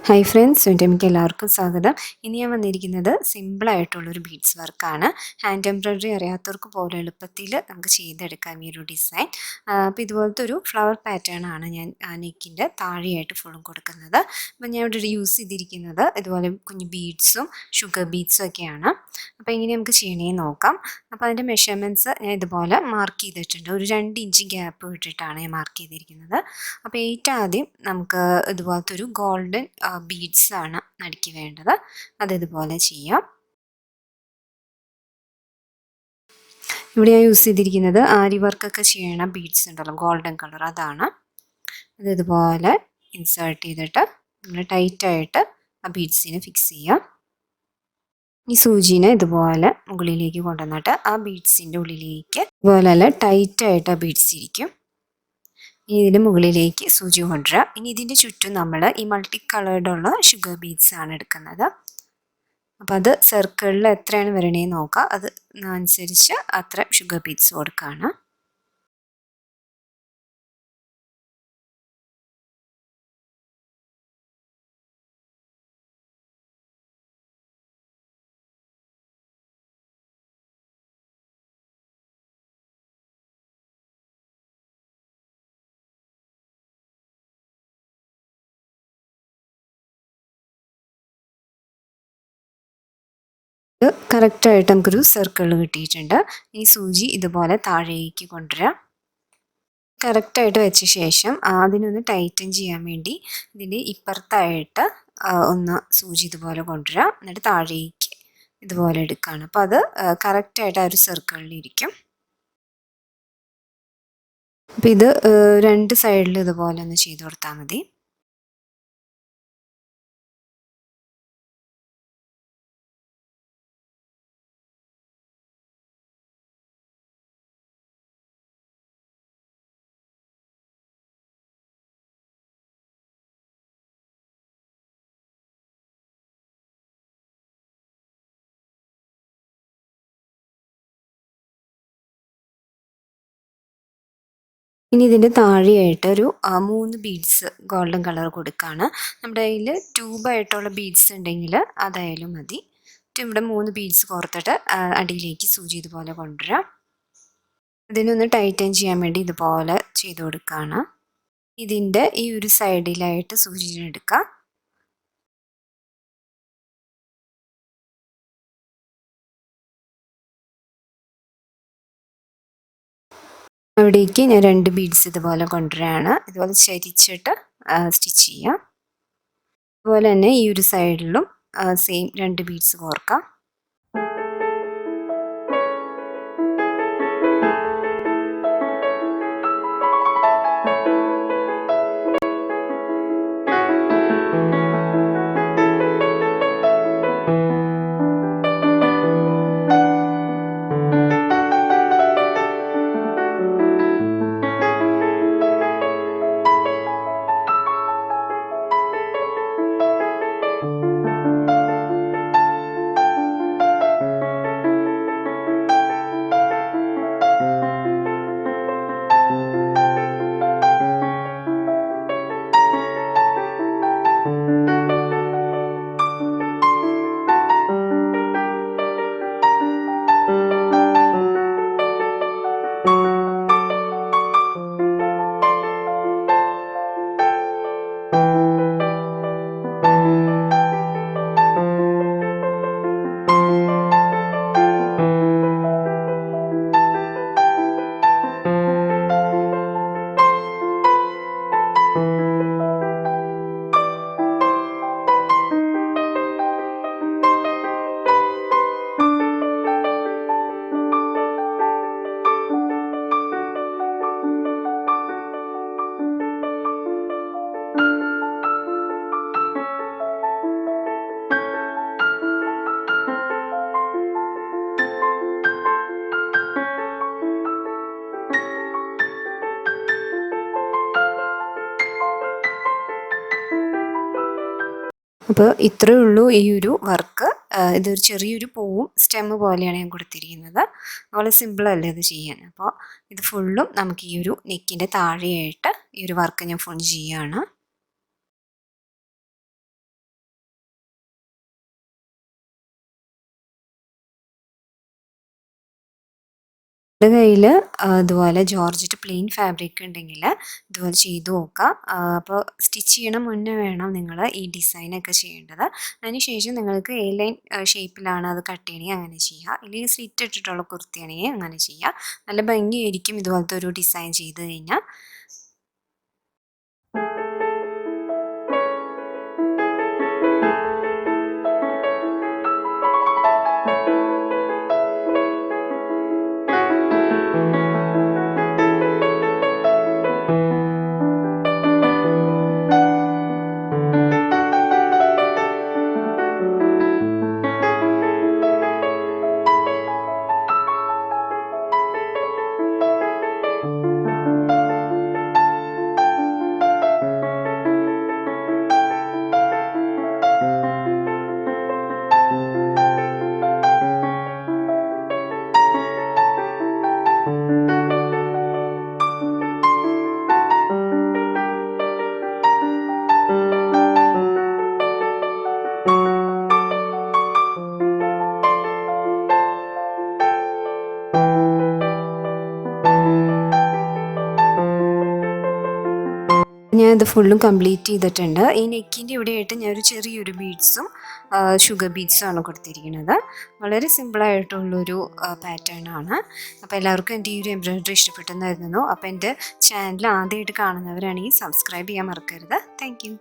Hi friends, എനിക്ക് എല്ലാവർക്കും സ്വാഗതം. ഇനി ഞാൻ വന്നിരിക്കുന്നത് സിമ്പിളായിട്ടുള്ളൊരു ബീഡ്സ് വർക്കാണ്. ഹാൻഡ് എംബ്രോയ്ഡറി അറിയാത്തവർക്ക് പോലെ എളുപ്പത്തിൽ നമുക്ക് ചെയ്തെടുക്കാം ഈ ഒരു ഡിസൈൻ. അപ്പോൾ ഇതുപോലത്തെ ഒരു ഫ്ലവർ പാറ്റേൺ ആണ് ഞാൻ നെക്കിൻ്റെ താഴെയായിട്ട് ഫുള്ളും കൊടുക്കുന്നത്. അപ്പോൾ ഞാൻ ഇവിടെ യൂസ് ചെയ്തിരിക്കുന്നത് ഇതുപോലെ കുഞ്ഞു ബീഡ്സും ഷുഗർ ബീഡ്സും ഒക്കെയാണ്. അപ്പോൾ എങ്ങനെ നമുക്ക് ചെയ്യണേന്ന് നോക്കാം. അപ്പോൾ അതിൻ്റെ മെഷർമെൻറ്റ്സ് ഞാൻ ഇതുപോലെ മാർക്ക് ചെയ്തിട്ടുണ്ട്. ഒരു 2 ഇഞ്ച് ഗ്യാപ്പ് വിട്ടിട്ടാണ് ഞാൻ മാർക്ക് ചെയ്തിരിക്കുന്നത്. അപ്പോൾ ഏറ്റവും ആദ്യം നമുക്ക് ഇതുപോലത്തെ ഒരു ഗോൾഡൻ ബീഡ്സ് ആണ് നടുക്കി വേണ്ടത്. അത് ഇതുപോലെ ചെയ്യാം. ഇവിടെ ഞാൻ യൂസ് ചെയ്തിരിക്കുന്നത് ആരി വർക്കൊക്കെ ചെയ്യണ ബീഡ്സ് ഉണ്ടല്ലോ, ഗോൾഡൻ കളർ, അതാണ്. അത് ഇതുപോലെ ഇൻസേർട്ട് ചെയ്തിട്ട് നമ്മൾ ടൈറ്റായിട്ട് ആ ബീഡ്സിനെ ഫിക്സ് ചെയ്യാം. ഈ സൂചിനെ ഇതുപോലെ മുകളിലേക്ക് കൊണ്ടുവന്നിട്ട് ആ ബീഡ്സിൻ്റെ ഉള്ളിലേക്ക് ഇതുപോലെ അല്ല ടൈറ്റായിട്ട് ആ ബീഡ്സ് ഇരിക്കും. ഇനി ഇതിൻ്റെ മുകളിലേക്ക് സൂചി കൊണ്ടുവരിക. ഇനി ഇതിൻ്റെ ചുറ്റും നമ്മൾ ഈ മൾട്ടി കളേർഡുള്ള ഷുഗർ ബീഡ്സ് ആണ് എടുക്കുന്നത്. അപ്പോൾ അത് സർക്കിളിൽ എത്രയാണ് വരണേന്ന് നോക്കുക. അത് അനുസരിച്ച് അത്ര ഷുഗർ ബീഡ്സ് കൊടുക്കുകയാണ്. ഇത് കറക്റ്റായിട്ട് നമുക്കൊരു സർക്കിൾ കിട്ടിയിട്ടുണ്ട്. ഈ സൂചി ഇതുപോലെ താഴേക്ക് കൊണ്ടുവരിക. കറക്റ്റായിട്ട് വെച്ച ശേഷം അതിനൊന്ന് ടൈറ്റൻ ചെയ്യാൻ വേണ്ടി ഇതിൻ്റെ ഇപ്പുറത്തായിട്ട് ഒന്ന് സൂചി ഇതുപോലെ കൊണ്ടുവരിക. എന്നിട്ട് താഴേക്ക് ഇതുപോലെ എടുക്കുകയാണ്. അപ്പോൾ അത് കറക്റ്റായിട്ട് ആ ഒരു സർക്കിളിലിരിക്കും. അപ്പോൾ ഇത് 2 സൈഡിലും ഇതുപോലെ ഒന്ന് ചെയ്ത് കൊടുത്താൽ മതി. ഇനി ഇതിൻ്റെ താഴെയായിട്ട് ഒരു 3 ബീഡ്സ് ഗോൾഡൻ കളർ കൊടുക്കുകയാണ്. നമ്മുടെ കയ്യിൽ ട്യൂബായിട്ടുള്ള ബീഡ്സ് ഉണ്ടെങ്കിൽ അതായാലും മതി. ഇവിടെ 3 ബീഡ്സ് കോർത്തിട്ട് അടിയിലേക്ക് സൂചി ഇതുപോലെ കൊണ്ടുവരാം. ഇതിനൊന്ന് ടൈറ്റൻ ചെയ്യാൻ വേണ്ടി ഇതുപോലെ ചെയ്ത് കൊടുക്കുകയാണ്. ഇതിൻ്റെ ഈ ഒരു സൈഡിലായിട്ട് സൂചി എടുക്കുക. അവിടേക്ക് ഞാൻ 2 ബീഡ്സ് ഇതുപോലെ കൊണ്ടുവരികയാണ്. ഇതുപോലെ ചരിച്ചിട്ട് സ്റ്റിച്ച് ചെയ്യാം. അതുപോലെ തന്നെ ഈ ഒരു സൈഡിലും സെയിം 2 ബീഡ്സ് കോർക്കാം. അപ്പോൾ ഇത്രയേ ഉള്ളൂ ഈ ഒരു വർക്ക്. ഇതൊരു ചെറിയൊരു പൂവും സ്റ്റെമ്മ് പോലെയാണ് ഞാൻ കൊടുത്തിരിക്കുന്നത്. വളരെ സിമ്പിളല്ലേ ഇത് ചെയ്യാൻ. അപ്പോൾ ഇത് ഫുള്ളും നമുക്ക് ഈ ഒരു നെക്കിൻ്റെ താഴെയായിട്ട് ഈ ഒരു വർക്ക് ഞാൻ ഫുൾ ചെയ്യുകയാണ്. എൻ്റെ കയ്യിൽ ഇതുപോലെ ജോർജറ്റ് പ്ലെയിൻ ഫാബ്രിക് ഉണ്ടെങ്കിൽ ഇതുപോലെ ചെയ്ത് നോക്കുക. അപ്പോൾ സ്റ്റിച്ച് ചെയ്യണ മുന്നേ വേണം നിങ്ങൾ ഈ ഡിസൈനൊക്കെ ചെയ്യേണ്ടത്. അതിനുശേഷം നിങ്ങൾക്ക് എ ലൈൻ ഷേപ്പിലാണ് അത് കട്ട് ചെയ്യണമെങ്കിൽ അങ്ങനെ ചെയ്യുക, ഇല്ലെങ്കിൽ സ്ലിറ്റ് ഇട്ടിട്ടുള്ള കുർത്തിയാണെങ്കിൽ അങ്ങനെ ചെയ്യുക. നല്ല ഭംഗിയായിരിക്കും ഇതുപോലത്തെ ഒരു ഡിസൈൻ ചെയ്ത് കഴിഞ്ഞാൽ. ഞാൻ ഇത് ഫുള്ളും കംപ്ലീറ്റ് ചെയ്തിട്ടുണ്ട്. ഈ നെക്കിൻ്റെ ഇവിടെയായിട്ട് ഞാനൊരു ചെറിയൊരു ബീഡ്സും ഷുഗർ ബീഡ്സും ആണ് കൊടുത്തിരിക്കുന്നത്. വളരെ സിമ്പിളായിട്ടുള്ളൊരു പാറ്റേൺ ആണ്. അപ്പോൾ എല്ലാവർക്കും എൻ്റെ ഈ ഒരു എംബ്രോയിഡറി ഇഷ്ടപ്പെട്ടെന്ന് കരുതുന്നു. അപ്പോൾ എൻ്റെ ചാനൽ ആദ്യമായിട്ട് കാണുന്നവരാണെങ്കിൽ സബ്സ്ക്രൈബ് ചെയ്യാൻ മറക്കരുത്. Thank you.